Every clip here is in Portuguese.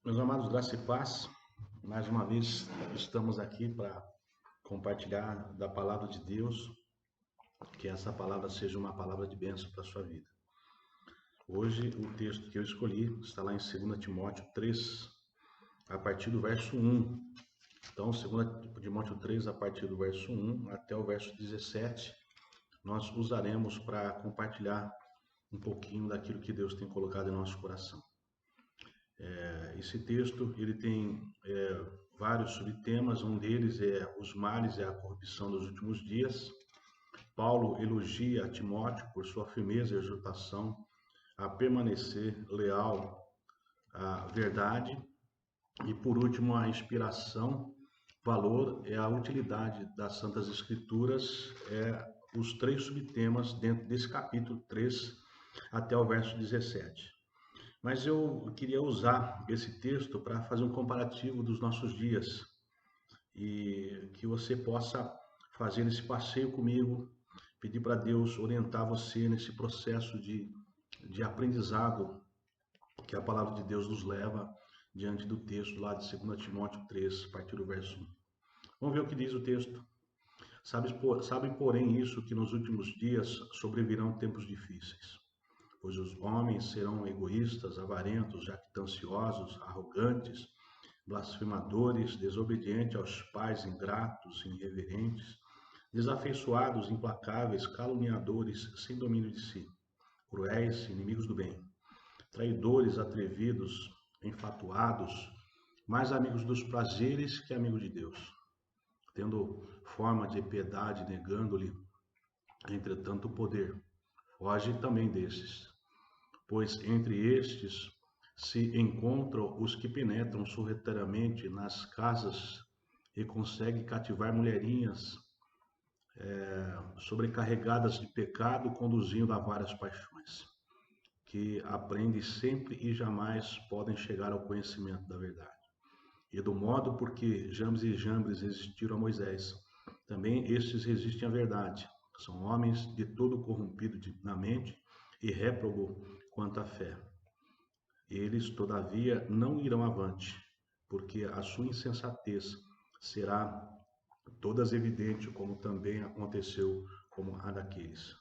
Meus amados, graça e paz, mais uma vez estamos aqui para compartilhar da palavra de Deus, que essa palavra seja uma palavra de bênção para a sua vida. Hoje o texto que eu escolhi está lá em 2 Timóteo 3, a partir do verso 1. Então, 2 Timóteo 3, a partir do verso 1 até o verso 17, nós usaremos para compartilhar um pouquinho daquilo que Deus tem colocado em nosso coração. Esse texto ele tem vários subtemas, um deles é os males e a corrupção dos últimos dias. Paulo elogia Timóteo por sua firmeza e exortação a permanecer leal à verdade. E por último, a inspiração, valor e a utilidade das Santas Escrituras, os três subtemas dentro desse capítulo 3 até o verso 17. Mas eu queria usar esse texto para fazer um comparativo dos nossos dias e que você possa fazer esse passeio comigo, pedir para Deus orientar você nesse processo de aprendizado que a palavra de Deus nos leva diante do texto lá de 2 Timóteo 3, a partir do verso 1. Vamos ver o que diz o texto. Sabe, porém, isso, que nos últimos dias sobrevirão tempos difíceis. Pois os homens serão egoístas, avarentos, jactanciosos, arrogantes, blasfemadores, desobedientes aos pais, ingratos, irreverentes, desafeiçoados, implacáveis, caluniadores, sem domínio de si, cruéis, inimigos do bem, traidores, atrevidos, enfatuados, mais amigos dos prazeres que amigos de Deus, tendo forma de piedade, negando-lhe, entretanto, o poder. Foge também destes, pois entre estes se encontram os que penetram sorrateiramente nas casas e conseguem cativar mulherinhas sobrecarregadas de pecado, conduzindo a várias paixões, que aprendem sempre e jamais podem chegar ao conhecimento da verdade. E do modo porque Jambres e Jambres resistiram a Moisés, também estes resistem à verdade. São homens de todo corrompido na mente e réprobo quanto à fé. Eles, todavia, não irão avante, porque a sua insensatez será todas evidente, como também aconteceu como a daqueles.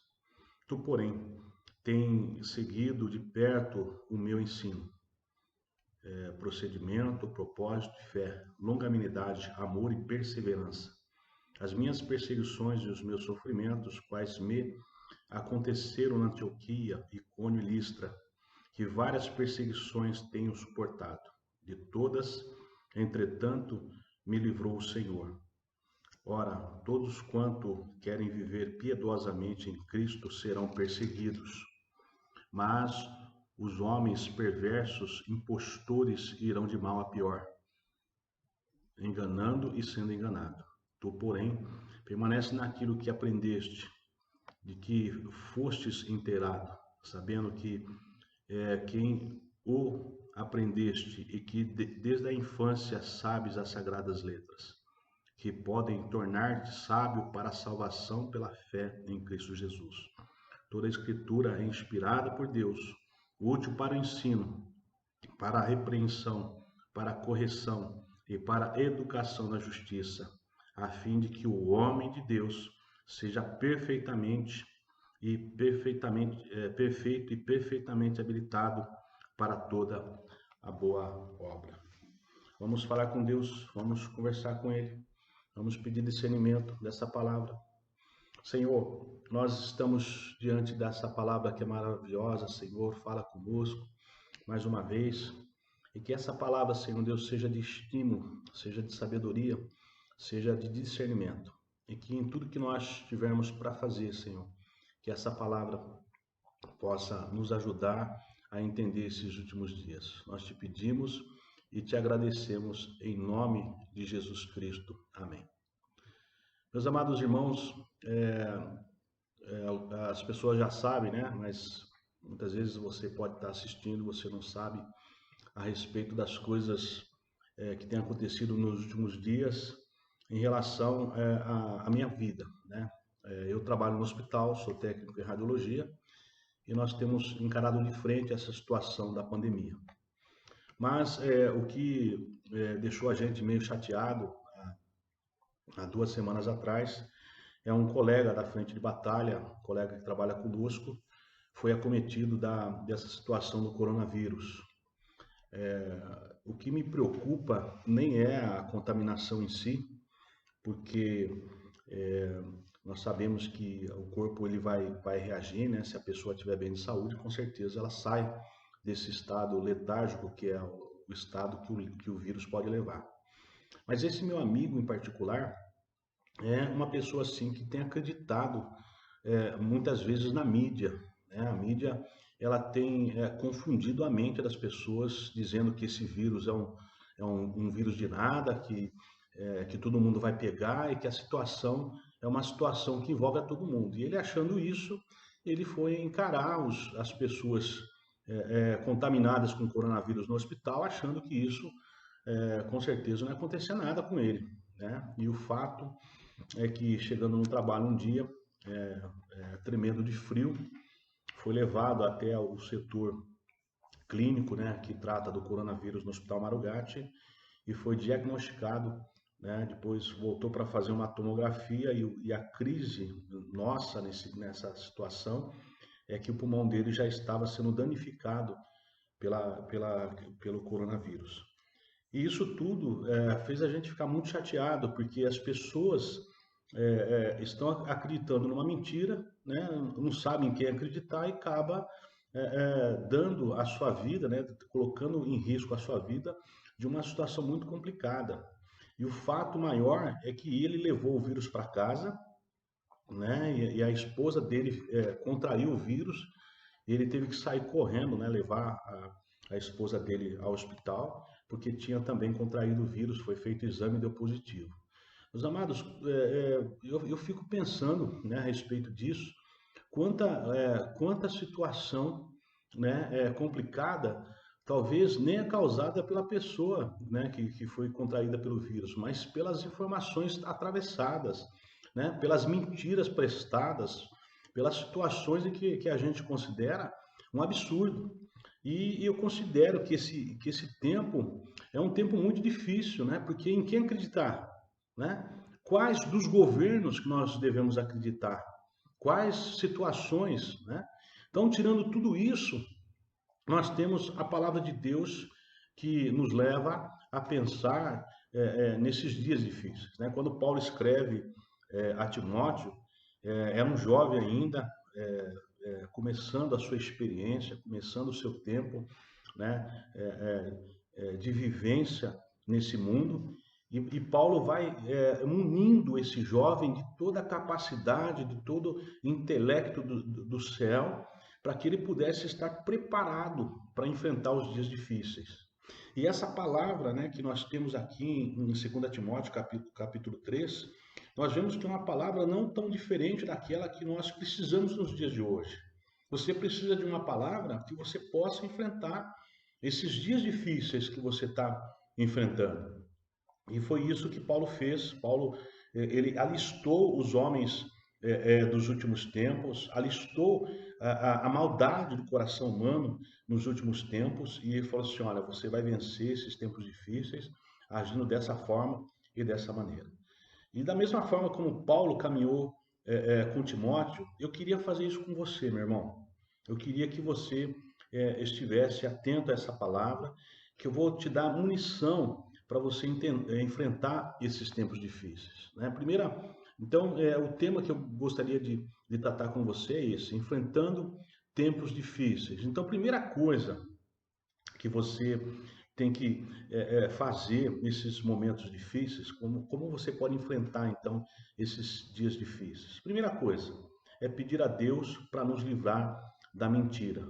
Tu, porém, tem seguido de perto o meu ensino, procedimento, propósito, fé, longanimidade, amor e perseverança. As minhas perseguições e os meus sofrimentos, quais me aconteceram na Antioquia, Icônio e Listra, que várias perseguições tenho suportado. De todas, entretanto, me livrou o Senhor. Ora, todos quanto querem viver piedosamente em Cristo serão perseguidos, mas os homens perversos, impostores, irão de mal a pior, enganando e sendo enganado. Tu, porém, permanece naquilo que aprendeste, de que fostes inteirado, sabendo que quem o aprendeste e que desde a infância sabes as sagradas letras, que podem tornar-te sábio para a salvação pela fé em Cristo Jesus. Toda a Escritura é inspirada por Deus, útil para o ensino, para a repreensão, para a correção e para a educação na justiça, a fim de que o homem de Deus seja perfeito e perfeitamente habilitado para toda a boa obra. Vamos falar com Deus, vamos conversar com Ele, vamos pedir discernimento dessa palavra. Senhor, nós estamos diante dessa palavra que é maravilhosa. Senhor, fala conosco mais uma vez, e que essa palavra, Senhor Deus, seja de estímulo, seja de sabedoria, seja de discernimento, e que em tudo que nós tivermos para fazer, Senhor, que essa palavra possa nos ajudar a entender esses últimos dias. Nós te pedimos e te agradecemos em nome de Jesus Cristo. Amém. Meus amados irmãos, as pessoas já sabem, né? Mas muitas vezes você pode estar assistindo, você não sabe a respeito das coisas que têm acontecido nos últimos dias em relação à minha vida, né? Eu trabalho no hospital, sou técnico em radiologia, e nós temos encarado de frente essa situação da pandemia. Mas o que deixou a gente meio chateado há 2 semanas atrás é um colega da frente de batalha, um colega que trabalha conosco, foi acometido dessa situação do coronavírus. O que me preocupa nem é a contaminação em si, porque nós sabemos que o corpo ele vai reagir, né? Se a pessoa estiver bem de saúde, com certeza ela sai desse estado letárgico que é o estado que o vírus pode levar. Mas esse meu amigo em particular é uma pessoa assim que tem acreditado muitas vezes na mídia, né? A mídia ela tem confundido a mente das pessoas, dizendo que esse vírus é um vírus de nada, que todo mundo vai pegar e que a situação é uma situação que envolve a todo mundo. E ele achando isso, ele foi encarar as pessoas contaminadas com coronavírus no hospital, achando que isso, com certeza, não ia acontecer nada com ele, né? E o fato é que, chegando no trabalho um dia, tremendo de frio, foi levado até o setor clínico, né, que trata do coronavírus no Hospital Marugatti, e foi diagnosticado, né, depois voltou para fazer uma tomografia e a crise nossa nessa situação é que o pulmão dele já estava sendo danificado pelo coronavírus. E isso tudo fez a gente ficar muito chateado, porque as pessoas estão acreditando numa mentira, né? Não sabem quem acreditar e acaba dando a sua vida, né? Colocando em risco a sua vida de uma situação muito complicada. E o fato maior é que ele levou o vírus para casa, né? E a esposa dele contraiu o vírus. Ele teve que sair correndo, né? Levar a esposa dele ao hospital, porque tinha também contraído o vírus. Foi feito o exame e deu positivo. Meus amados, eu fico pensando, né, a respeito disso, quanta situação, né, complicada, talvez nem é causada pela pessoa, né, que foi contraída pelo vírus, mas pelas informações atravessadas, né, pelas mentiras prestadas, pelas situações em que a gente considera um absurdo. E eu considero que esse tempo é um tempo muito difícil, né? Porque em quem acreditar, né? Quais dos governos que nós devemos acreditar? Quais situações, né? Então, tirando tudo isso, nós temos a palavra de Deus que nos leva a pensar nesses dias difíceis, né? Quando Paulo escreve a Timóteo, era um jovem ainda, começando a sua experiência, começando o seu tempo, né, de vivência nesse mundo. E Paulo vai munindo esse jovem de toda a capacidade, de todo o intelecto do céu, para que ele pudesse estar preparado para enfrentar os dias difíceis. E essa palavra, né, que nós temos aqui em 2 Timóteo, capítulo 3, nós vemos que é uma palavra não tão diferente daquela que nós precisamos nos dias de hoje. Você precisa de uma palavra que você possa enfrentar esses dias difíceis que você está enfrentando. E foi isso que Paulo fez. Paulo, ele alistou os homens dos últimos tempos, alistou a maldade do coração humano nos últimos tempos, e ele falou assim: olha, você vai vencer esses tempos difíceis agindo dessa forma e dessa maneira. E da mesma forma como Paulo caminhou com Timóteo, eu queria fazer isso com você, meu irmão. Eu queria que você estivesse atento a essa palavra, que eu vou te dar munição para você enfrentar esses tempos difíceis, né? Então, o tema que eu gostaria de tratar com você é esse: enfrentando tempos difíceis. Então, primeira coisa que você tem que fazer nesses momentos difíceis, como você pode enfrentar então esses dias difíceis. Primeira coisa é pedir a Deus para nos livrar da mentira.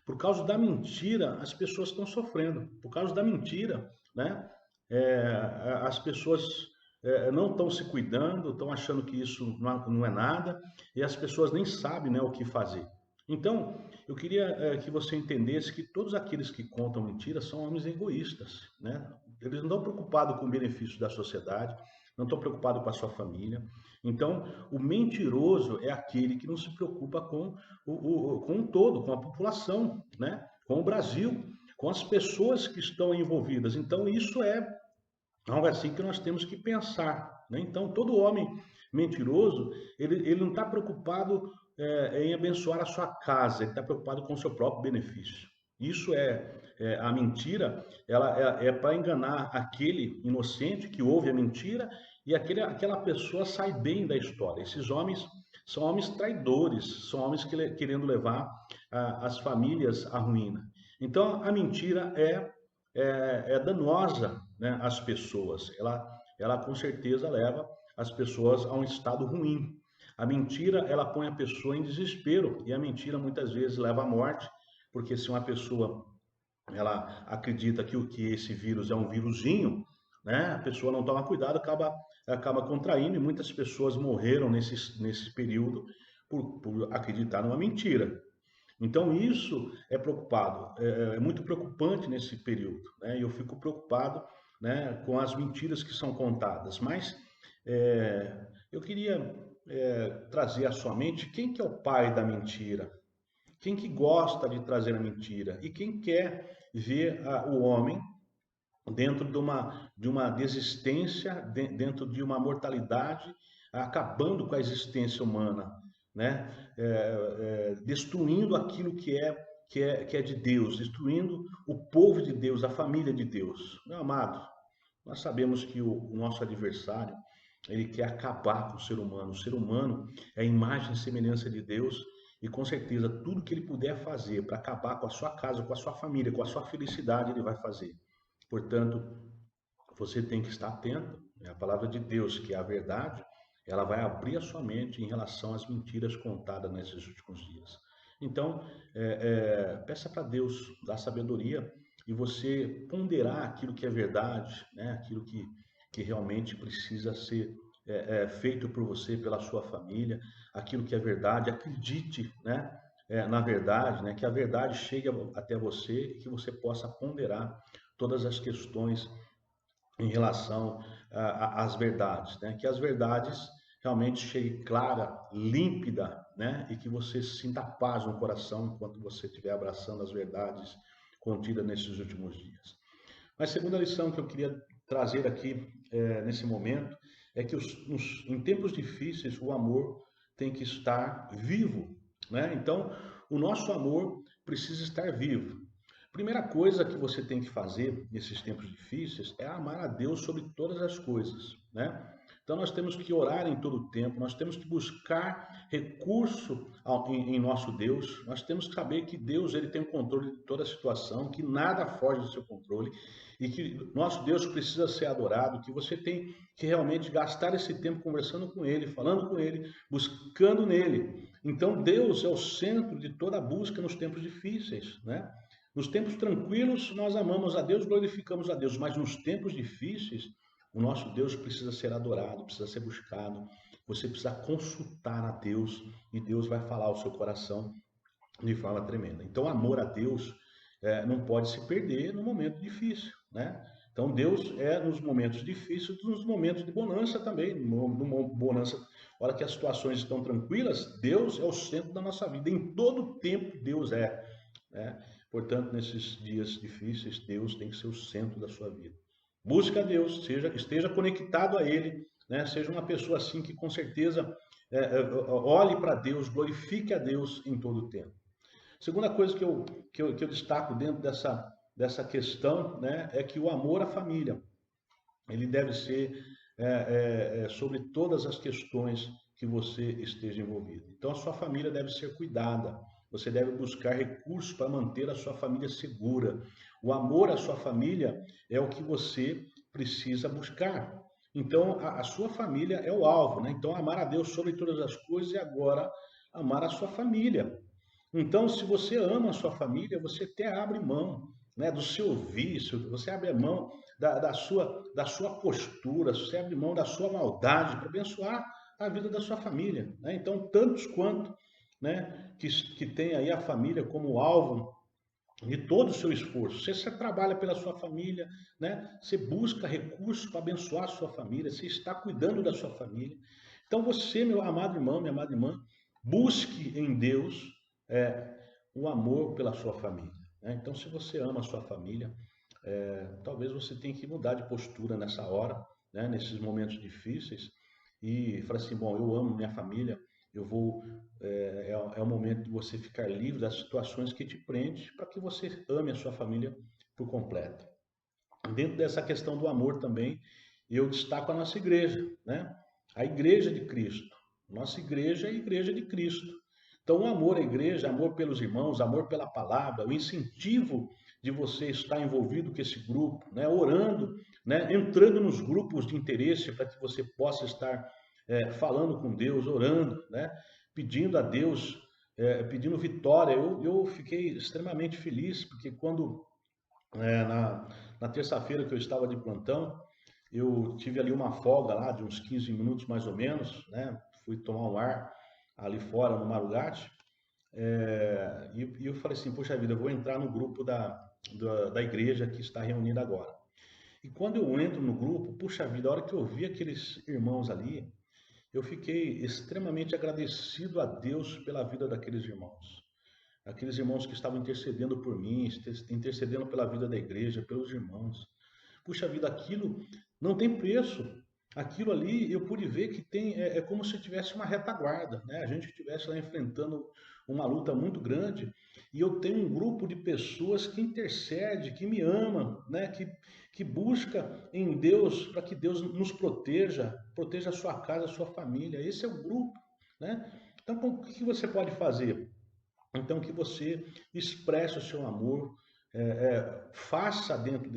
Por causa da mentira, as pessoas estão sofrendo. Por causa da mentira, né? As pessoas não estão se cuidando, estão achando que isso não é nada, e as pessoas nem sabem, né, o que fazer. Então, eu queria que você entendesse que todos aqueles que contam mentiras são homens egoístas, né? Eles não estão preocupados com o benefício da sociedade, não estão preocupados com a sua família. Então, o mentiroso é aquele que não se preocupa com o todo, com a população, né? Com o Brasil. com as pessoas que estão envolvidas. Então, isso é algo assim que nós temos que pensar, né? Então, todo homem mentiroso, ele não está preocupado em abençoar a sua casa, ele está preocupado com o seu próprio benefício. Isso a mentira, ela é para enganar aquele inocente que ouve a mentira e aquela pessoa sai bem da história. Esses homens são homens traidores, são homens querendo levar as famílias à ruína. Então, a mentira é danosa, né, às pessoas. Ela com certeza leva as pessoas a um estado ruim. A mentira, ela põe a pessoa em desespero e a mentira muitas vezes leva à morte, porque se uma pessoa ela acredita que esse vírus é um vírusinho, né, a pessoa não toma cuidado, acaba contraindo e muitas pessoas morreram nesse período por acreditar numa mentira. Então, isso é muito preocupante nesse período, né? E eu fico preocupado, né, com as mentiras que são contadas. Mas eu queria trazer à sua mente quem que é o pai da mentira, quem que gosta de trazer a mentira e quem quer ver o homem dentro de uma desistência, dentro de uma mortalidade, acabando com a existência humana, né? Destruindo aquilo que é de Deus, destruindo o povo de Deus, a família de Deus. Meu amado, nós sabemos que o nosso adversário, ele quer acabar com o ser humano. O ser humano é a imagem e semelhança de Deus e com certeza tudo que ele puder fazer para acabar com a sua casa, com a sua família, com a sua felicidade, ele vai fazer. Portanto, você tem que estar atento, né? A palavra de Deus, que é a verdade, ela vai abrir a sua mente em relação às mentiras contadas nesses últimos dias. Então, peça para Deus dar sabedoria e você ponderar aquilo que é verdade, né? Aquilo que realmente precisa ser feito por você, pela sua família, aquilo que é verdade, acredite, né? Na verdade, né? Que a verdade chegue até você e que você possa ponderar todas as questões em relação às verdades, né? Que as verdades realmente cheguem clara, límpida, né? E que você sinta paz no coração enquanto você estiver abraçando as verdades contidas nesses últimos dias. Mas a segunda lição que eu queria trazer aqui nesse momento é que em tempos difíceis o amor tem que estar vivo, né? Então, o nosso amor precisa estar vivo. Primeira coisa que você tem que fazer nesses tempos difíceis é amar a Deus sobre todas as coisas, né? Então nós temos que orar em todo o tempo, nós temos que buscar recurso em nosso Deus, nós temos que saber que Deus ele tem o controle de toda a situação, que nada foge do seu controle e que nosso Deus precisa ser adorado, que você tem que realmente gastar esse tempo conversando com Ele, falando com Ele, buscando nele. Então Deus é o centro de toda a busca nos tempos difíceis, né? Nos tempos tranquilos, nós amamos a Deus, glorificamos a Deus, mas nos tempos difíceis, o nosso Deus precisa ser adorado, precisa ser buscado. Você precisa consultar a Deus e Deus vai falar ao seu coração de forma tremenda. Então, amor a Deus não pode se perder no momento difícil, né? Então, Deus é nos momentos difíceis, nos momentos de bonança também. No bonança, na hora que as situações estão tranquilas, Deus é o centro da nossa vida. Em todo tempo, Deus é, né? Portanto, nesses dias difíceis, Deus tem que ser o centro da sua vida. Busca a Deus, esteja conectado a Ele, né? Seja uma pessoa assim que com certeza olhe para Deus, glorifique a Deus em todo o tempo. Segunda coisa que eu destaco dentro dessa questão, né, é que o amor à família, ele deve ser sobre todas as questões que você esteja envolvido. Então, a sua família deve ser cuidada. Você deve buscar recursos para manter a sua família segura. O amor à sua família é o que você precisa buscar. Então, a sua família é o alvo, né? Então, amar a Deus sobre todas as coisas e agora amar a sua família. Então, se você ama a sua família, você até abre mão, né, do seu vício, você abre mão da sua postura, você abre mão da sua maldade para abençoar a vida da sua família, né? Então, tantos quanto, né, que tem aí a família como alvo de todo o seu esforço. Você trabalha pela sua família, né? Você busca recursos para abençoar a sua família, você está cuidando da sua família. Então você, meu amado irmão, minha amada irmã, busque em Deus o amor pela sua família. né? Então, se você ama a sua família, talvez você tenha que mudar de postura nessa hora, né? Nesses momentos difíceis, e falar assim, bom, eu amo minha família, eu vou, é o momento de você ficar livre das situações que te prendem para que você ame a sua família por completo. Dentro dessa questão do amor também, eu destaco a nossa igreja, né? A igreja de Cristo. Nossa igreja é a igreja de Cristo. Então, o amor à igreja, amor pelos irmãos, amor pela palavra, o incentivo de você estar envolvido com esse grupo, né? Orando, né? Entrando nos grupos de interesse para que você possa estar falando com Deus, orando, né? Pedindo a Deus, pedindo vitória. Eu fiquei extremamente feliz, porque quando na terça-feira que eu estava de plantão, eu tive ali uma folga lá de uns 15 minutos mais ou menos, né? Fui tomar um ar ali fora no Marugate, e eu falei assim, poxa vida, eu vou entrar no grupo da igreja que está reunida agora. E quando eu entro no grupo, puxa vida, a hora que eu vi aqueles irmãos ali, eu fiquei extremamente agradecido a Deus pela vida daqueles irmãos. Aqueles irmãos que estavam intercedendo por mim, intercedendo pela vida da igreja, pelos irmãos. Puxa vida, aquilo não tem preço. Aquilo ali eu pude ver que é como se tivesse uma retaguarda, né? A gente estivesse lá enfrentando uma luta muito grande e eu tenho um grupo de pessoas que intercede, que me ama, né? Que busca em Deus para que Deus nos proteja, proteja a sua casa, a sua família. Esse é o grupo, né? Então, o que você pode fazer? Então, que você expresse o seu amor, faça dentro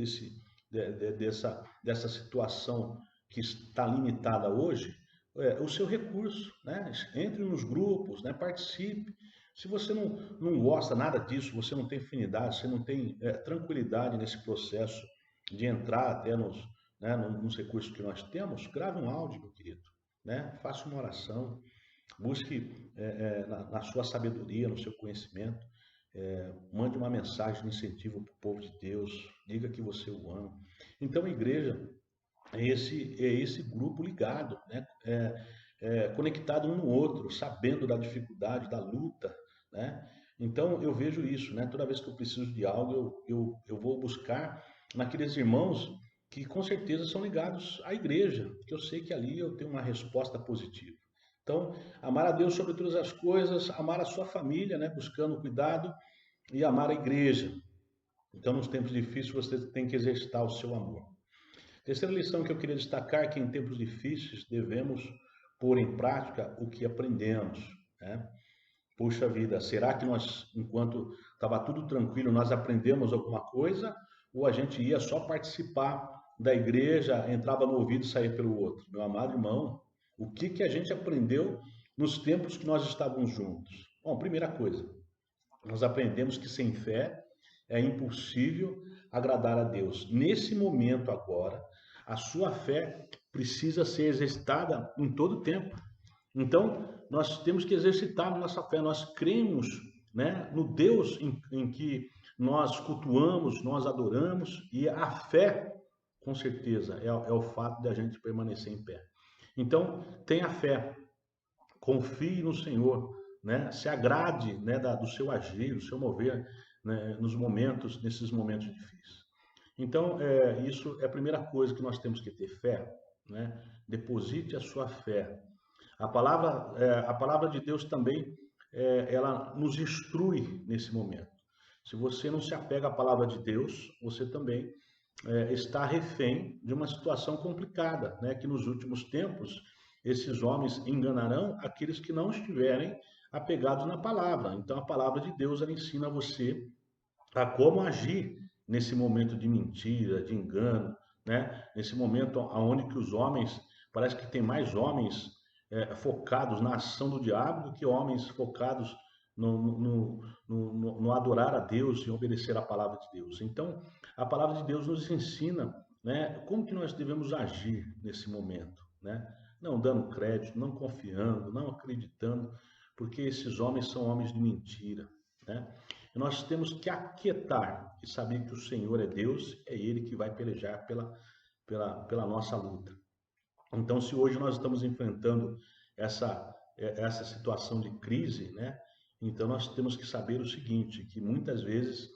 dessa situação que está limitada hoje, o seu recurso, né? Entre nos grupos, né? Participe. Se você não gosta nada disso, você não tem afinidade, você não tem tranquilidade nesse processo de entrar até nos recursos que nós temos, grave um áudio, meu querido, né? Faça uma oração. Busque na sua sabedoria, no seu conhecimento, mande uma mensagem de incentivo para o povo de Deus, diga que você o ama. Então a igreja é esse grupo ligado, né? Conectado um no outro, sabendo da dificuldade, da luta, né? Então eu vejo isso, né? Toda vez que eu preciso de algo, eu vou buscar naqueles irmãos que com certeza são ligados à igreja, porque eu sei que ali eu tenho uma resposta positiva. Então, amar a Deus sobre todas as coisas, amar a sua família, né, buscando cuidado, e amar a igreja. Então, nos tempos difíceis, você tem que exercitar o seu amor. Terceira lição que eu queria destacar é que em tempos difíceis devemos pôr em prática o que aprendemos, né? Puxa vida, será que nós, enquanto estava tudo tranquilo, nós aprendemos alguma coisa? Ou a gente ia só participar da igreja, entrava no ouvido e saía pelo outro? Meu amado irmão, o que a gente aprendeu nos tempos que nós estávamos juntos? Bom, primeira coisa, nós aprendemos que sem fé é impossível agradar a Deus. Nesse momento agora, a sua fé precisa ser exercitada em todo o tempo. Então, nós temos que exercitar a nossa fé. Nós cremos, né, no Deus em que nós cultuamos, nós adoramos, e a fé, com certeza, é o fato de a gente permanecer em pé. Então, tenha fé, confie no Senhor, né? Se agrade, né, do seu agir, do seu mover, né, nesses momentos difíceis. Então, isso é a primeira coisa que nós temos que ter, fé, né? Deposite a sua fé. A palavra de Deus também, ela nos instrui nesse momento. Se você não se apega à palavra de Deus, você também está refém de uma situação complicada, né? Que nos últimos tempos esses homens enganarão aqueles que não estiverem apegados na palavra. Então a palavra de Deus ela ensina você a como agir nesse momento de mentira, de engano, né? Nesse momento onde que os homens, parece que tem mais homens focados na ação do diabo do que homens focados no adorar a Deus e obedecer a palavra de Deus. Então, a palavra de Deus nos ensina, né, como que nós devemos agir nesse momento, né? Não dando crédito, não confiando, não acreditando, porque esses homens são homens de mentira, né? E nós temos que aquietar e saber que o Senhor é Deus, é Ele que vai pelejar pela nossa luta. Então, se hoje nós estamos enfrentando essa situação de crise, né? Então nós temos que saber o seguinte, que muitas vezes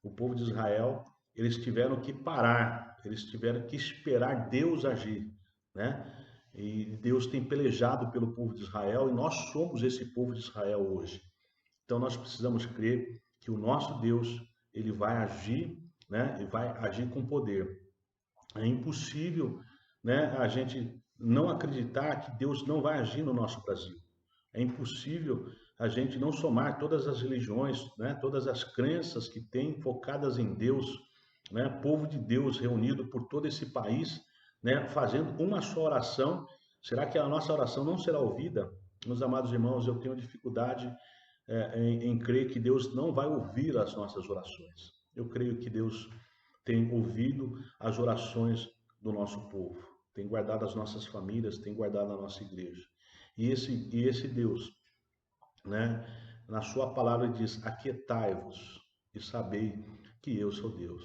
o povo de Israel, eles tiveram que parar, eles tiveram que esperar Deus agir, né? E Deus tem pelejado pelo povo de Israel e nós somos esse povo de Israel hoje. Então nós precisamos crer que o nosso Deus, ele vai agir, né? E vai agir com poder. É impossível, né, a gente não acreditar que Deus não vai agir no nosso Brasil. É impossível a gente não somar todas as religiões, né, todas as crenças que tem focadas em Deus, né, povo de Deus reunido por todo esse país, né, fazendo uma só oração. Será que a nossa oração não será ouvida? Meus amados irmãos, eu tenho dificuldade em crer que Deus não vai ouvir as nossas orações. Eu creio que Deus tem ouvido as orações do nosso povo, tem guardado as nossas famílias, tem guardado a nossa igreja. E esse Deus, né, na sua palavra diz: aquietai-vos e sabei que eu sou Deus.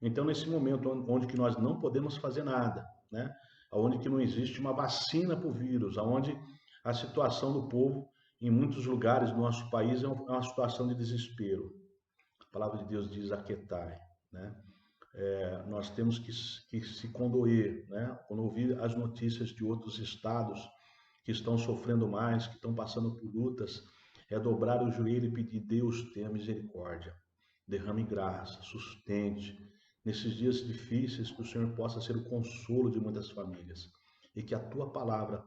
Então, nesse momento onde que nós não podemos fazer nada, né, onde que não existe uma vacina para o vírus, onde a situação do povo em muitos lugares do nosso país é uma situação de desespero, a palavra de Deus diz: aquietai, né? Nós temos que se condoer, né? Quando ouvir as notícias de outros estados que estão sofrendo mais, que estão passando por lutas, é dobrar o joelho e pedir: Deus, tenha misericórdia, derrame graça, sustente. Nesses dias difíceis, que o Senhor possa ser o consolo de muitas famílias e que a tua palavra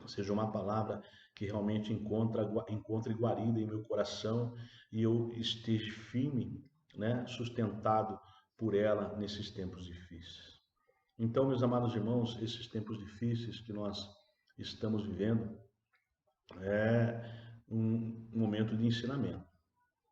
seja uma palavra que realmente encontre guarida em meu coração e eu esteja firme, né? Sustentado por ela nesses tempos difíceis. Então, meus amados irmãos, esses tempos difíceis que nós estamos vivendo é um momento de ensinamento.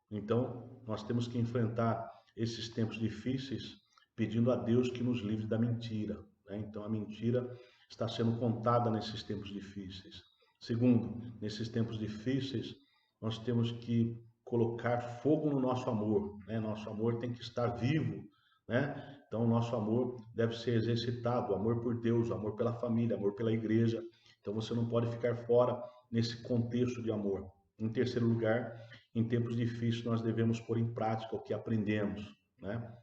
Então, nós temos que enfrentar esses tempos difíceis pedindo a Deus que nos livre da mentira, né? Então, a mentira está sendo contada nesses tempos difíceis. Segundo, nesses tempos difíceis, nós temos que colocar fogo no nosso amor, né? Nosso amor tem que estar vivo, né? Então, o nosso amor deve ser exercitado, o amor por Deus, o amor pela família, o amor pela igreja. Então, você não pode ficar fora nesse contexto de amor. Em terceiro lugar, em tempos difíceis, nós devemos pôr em prática o que aprendemos, né?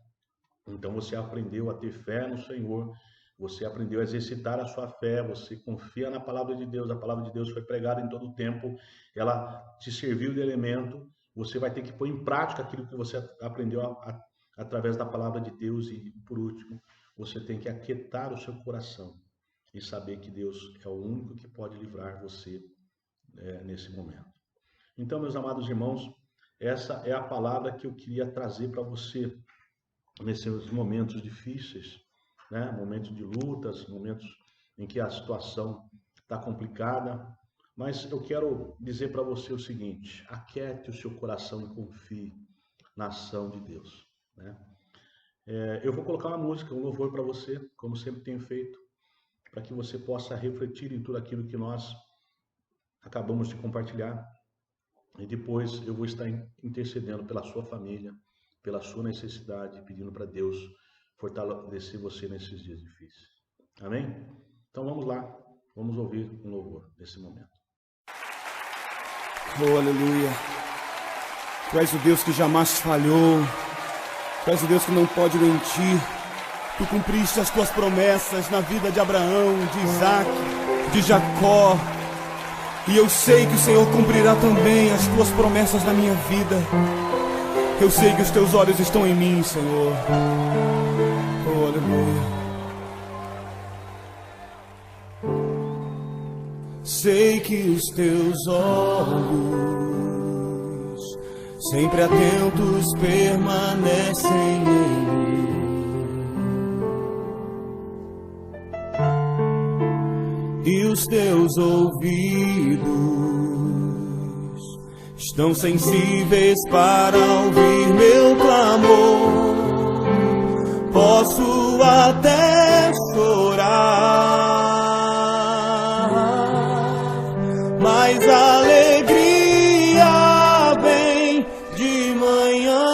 Então, você aprendeu a ter fé no Senhor, você aprendeu a exercitar a sua fé, você confia na palavra de Deus, a palavra de Deus foi pregada em todo o tempo, ela te serviu de elemento, você vai ter que pôr em prática aquilo que você aprendeu através da palavra de Deus. E, por último, você tem que aquietar o seu coração e saber que Deus é o único que pode livrar você nesse momento. Então, meus amados irmãos, essa é a palavra que eu queria trazer para você nesses momentos difíceis, né? Momentos de lutas, momentos em que a situação está complicada. Mas eu quero dizer para você o seguinte: aquiete o seu coração e confie na ação de Deus, né? Eu vou colocar uma música, um louvor para você, como sempre tenho feito, para que você possa refletir em tudo aquilo que nós acabamos de compartilhar. E depois eu vou estar intercedendo pela sua família, pela sua necessidade, pedindo para Deus fortalecer você nesses dias difíceis. Amém? Então vamos lá, vamos ouvir um louvor nesse momento. Oh, aleluia. Tu és o Deus que jamais falhou. Tu és o Deus que não pode mentir. Tu cumpriste as tuas promessas na vida de Abraão, de Isaac, de Jacó. E eu sei que o Senhor cumprirá também as tuas promessas na minha vida. Eu sei que os teus olhos estão em mim, Senhor. Oh, aleluia. Sei que os teus olhos, sempre atentos, permanecem em mim. E os teus ouvidos estão sensíveis para ouvir meu clamor. Posso até chorar, mas a alegria vem de manhã.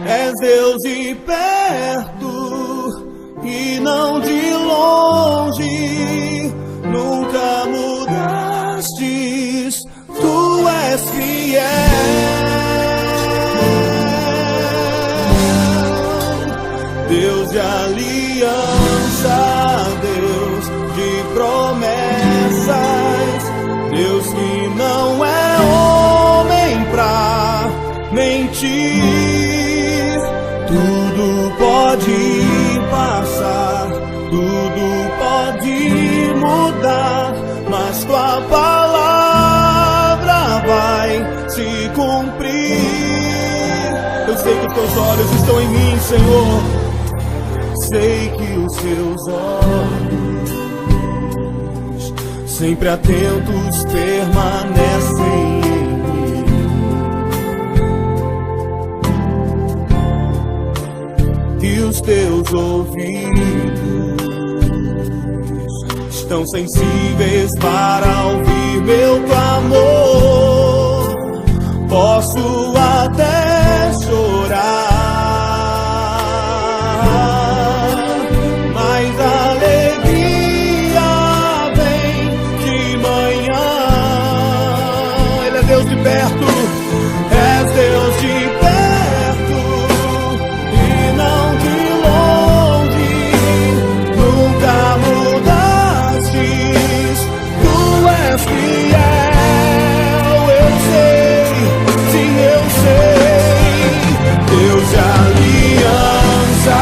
És Deus e perto, e não de longe, nunca mudastes, tu és fiel. de aliança, Deus de promessas, Deus que não é homem pra mentir. Tudo pode passar, tudo pode mudar, mas tua palavra vai se cumprir. Eu sei que teus olhos estão em mim, Senhor. Sei que os seus olhos, sempre atentos, permanecem em mim. E os teus ouvidos estão sensíveis para ouvir meu clamor. Posso até chorar, mas a alegria vem de manhã. Ele é Deus de perto, és Deus de perto e não de longe. Nunca mudastes, tu és fiel. Eu sei, sim, eu sei. Deus de aliança,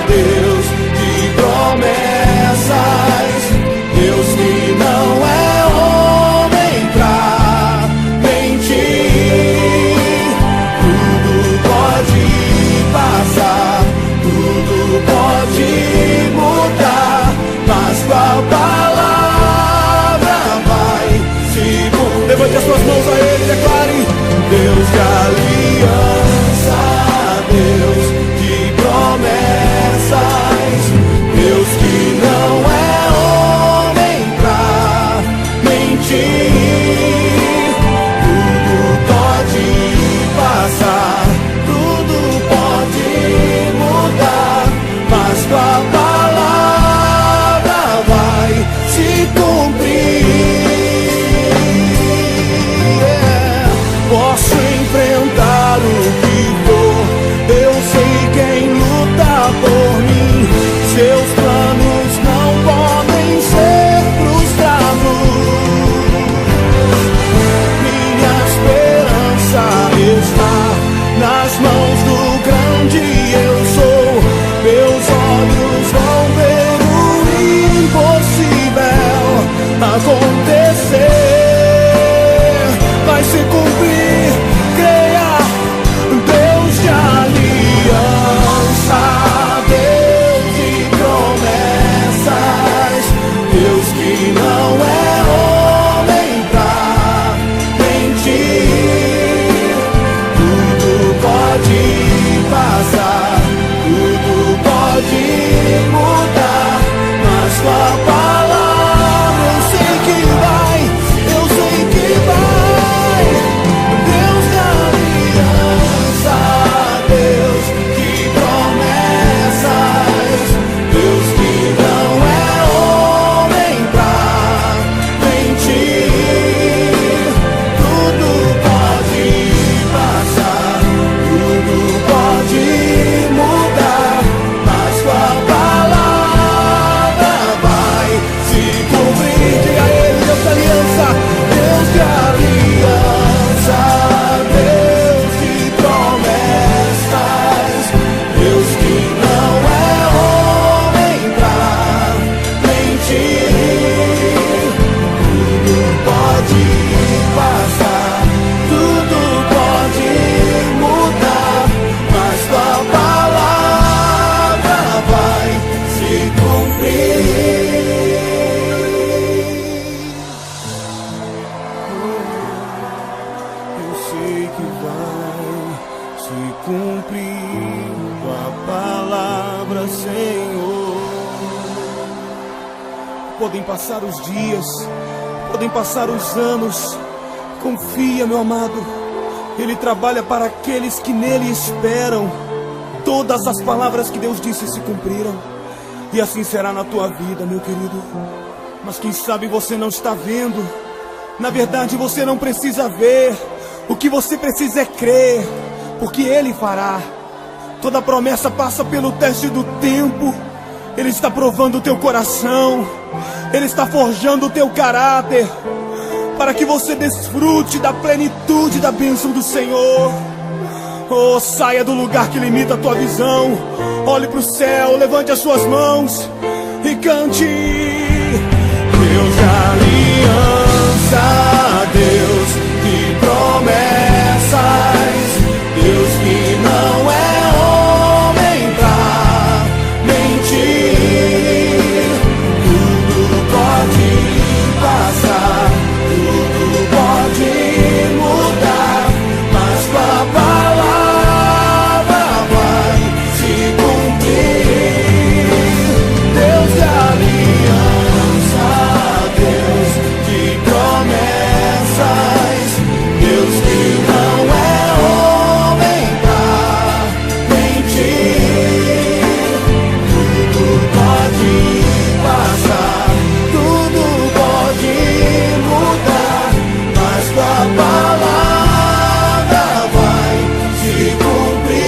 Deus de promessas, Deus que não é homem pra mentir. Tudo pode passar, tudo pode mudar, mas tua palavra vai se cumprir. Levante as suas mãos a Ele e declare: Deus de aliança, Deus de promessas, Deus que não é homem pra mentir. Tudo pode passar, tudo pode mudar, mas tua palavra vai se cumprir. Posso enfrentar o que for, eu sei quem luta por mim. Seus planos não podem ser frustrados. Minha esperança está nas mãos do grande eu sou. Meus olhos vão ver o impossível acontecer. Vai se cumprir, creia. Deus de aliança, Deus de promessas, Deus que não é homem pra mentir. Tudo pode passar, tudo pode mudar, mas tua palavra eu sei que vai, eu sei que vai. Deus de aliança, Deus de promessas, Deus que não é homem pra mentir. Tudo pode passar, tudo pode mudar, mas tua palavra vai se cumprir. Diga a Ele: Deus de aliança, Deus de aliança, Deus de promessas, Deus que não é homem pra mentir. Tudo pode passar, tudo pode mudar, mas tua palavra vai se cumprir. Eu sei que vai se cumprir tua palavra, Senhor. Podem passar os dias, podem passar os anos. Confia, meu amado, Ele trabalha para aqueles que nele esperam. Todas as palavras que Deus disse se cumpriram, e assim será na tua vida, meu querido. Mas quem sabe você não está vendo. Na verdade você não precisa ver. O que você precisa é crer, porque Ele fará. Toda promessa passa pelo teste do tempo. Ele está provando o teu coração. Ele está forjando o teu caráter, para que você desfrute da plenitude da bênção do Senhor. Oh, saia do lugar que limita a tua visão. Olhe para o céu, levante as suas mãos e cante. Deus da aliança, Deus de promessas, Deus que não é homem pra mentir. Tudo pode passar, tudo pode mudar, mas tua palavra vai se cumprir. Deus de aliança, Deus de promessas, Deus que não é homem pra mentir. Tudo pode passar, tudo pode mudar, mas tua palavra vai se cumprir.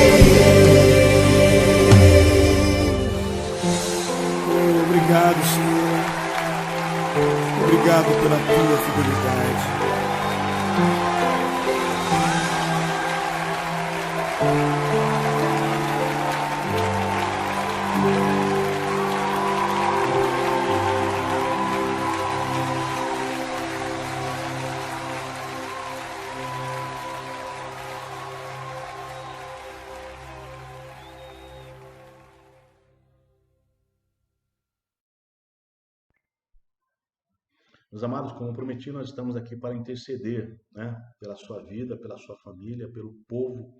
Oh, obrigado, Senhor. Obrigado pela tua fidelidade. Meus amados, como prometi, nós estamos aqui para interceder, né, pela sua vida, pela sua família, pelo povo,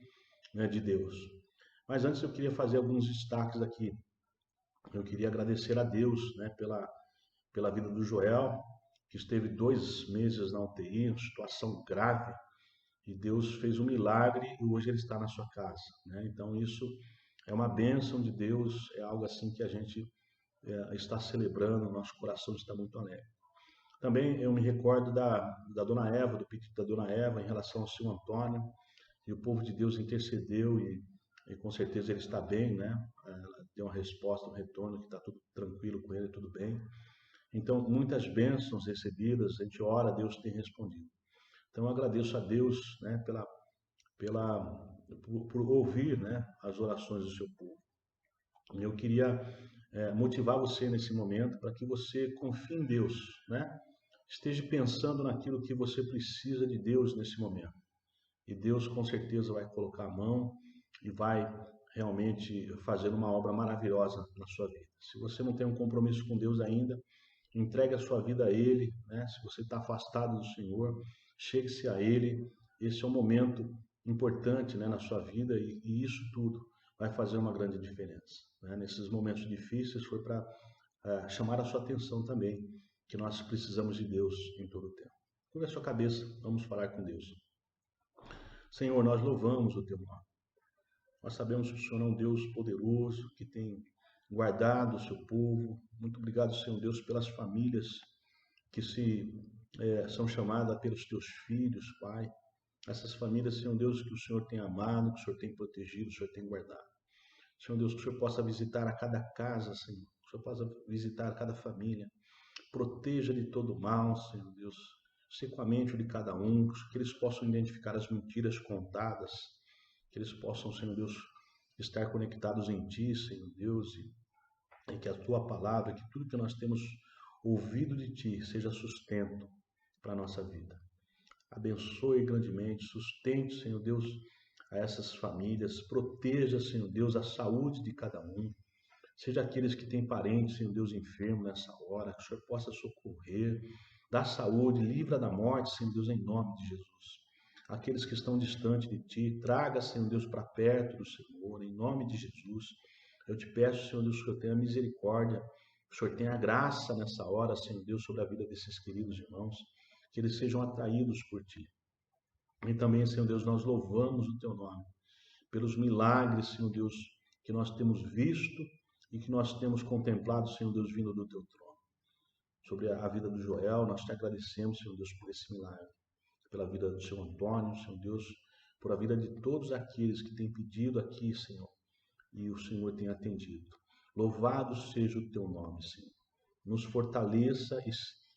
né, de Deus. Mas antes eu queria fazer alguns destaques aqui. Eu queria agradecer a Deus, né, pela vida do Joel, que esteve 2 meses na UTI, uma situação grave, e Deus fez um milagre e hoje ele está na sua casa, né? Então isso é uma bênção de Deus, é algo assim que a gente está celebrando, nosso coração está muito alegre. Também eu me recordo da Dona Eva, do pedido da Dona Eva em relação ao seu Antônio, e o povo de Deus intercedeu e com certeza ele está bem, né? Ela deu uma resposta, um retorno, que está tudo tranquilo com ele, tudo bem. Então, muitas bênçãos recebidas, a gente ora, Deus tem respondido. Então, eu agradeço a Deus, né, por ouvir, né, as orações do seu povo. E eu queria motivar você nesse momento para que você confie em Deus, né? Esteja pensando naquilo que você precisa de Deus nesse momento. E Deus com certeza vai colocar a mão e vai realmente fazer uma obra maravilhosa na sua vida. Se você não tem um compromisso com Deus ainda, entregue a sua vida a Ele, né? Se você está afastado do Senhor, chegue-se a Ele. Esse é um momento importante, né, na sua vida e isso tudo vai fazer uma grande diferença, né? Nesses momentos difíceis foi para chamar a sua atenção também, que nós precisamos de Deus em todo o tempo. Curva a sua cabeça, vamos falar com Deus. Senhor, nós louvamos o Teu nome. Nós sabemos que o Senhor é um Deus poderoso, que tem guardado o seu povo. Muito obrigado, Senhor Deus, pelas famílias que são chamadas pelos Teus filhos, Pai. Essas famílias, Senhor Deus, que o Senhor tem amado, que o Senhor tem protegido, o Senhor tem guardado. Senhor Deus, que o Senhor possa visitar a cada casa, Senhor. Que o Senhor possa visitar cada família. Proteja de todo mal, Senhor Deus. Sei com a mente de cada um, que eles possam identificar as mentiras contadas, que eles possam, Senhor Deus, estar conectados em Ti, Senhor Deus, e que a Tua palavra, que tudo que nós temos ouvido de Ti seja sustento para a nossa vida. Abençoe grandemente, sustente, Senhor Deus, a essas famílias, proteja, Senhor Deus, a saúde de cada um. Seja aqueles que têm parentes, Senhor Deus, enfermos nessa hora, que o Senhor possa socorrer, dar saúde, livra da morte, Senhor Deus, em nome de Jesus. Aqueles que estão distantes de Ti, traga, Senhor Deus, para perto do Senhor, em nome de Jesus. Eu te peço, Senhor Deus, que o Senhor tenha misericórdia, que o Senhor tenha graça nessa hora, Senhor Deus, sobre a vida desses queridos irmãos, que eles sejam atraídos por Ti. E também, Senhor Deus, nós louvamos o Teu nome, pelos milagres, Senhor Deus, que nós temos visto e que nós temos contemplado, Senhor Deus, vindo do Teu trono. Sobre a vida do Joel, nós te agradecemos, Senhor Deus, por esse milagre, pela vida do seu Antônio, Senhor Deus, por a vida de todos aqueles que têm pedido aqui, Senhor, e o Senhor tem atendido. Louvado seja o teu nome, Senhor. Nos fortaleça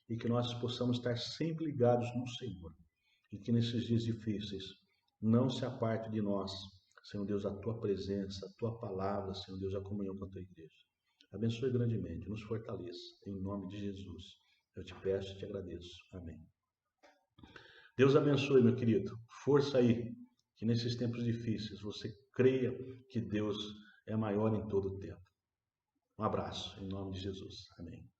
e que nós possamos estar sempre ligados no Senhor. E que nesses dias difíceis não se aparte de nós, Senhor Deus, a tua presença, a tua palavra, Senhor Deus, a comunhão com a tua igreja. Abençoe grandemente, nos fortaleça, em nome de Jesus. Eu te peço e te agradeço. Amém. Deus abençoe, meu querido. Força aí, que nesses tempos difíceis você creia que Deus é maior em todo o tempo. Um abraço, em nome de Jesus. Amém.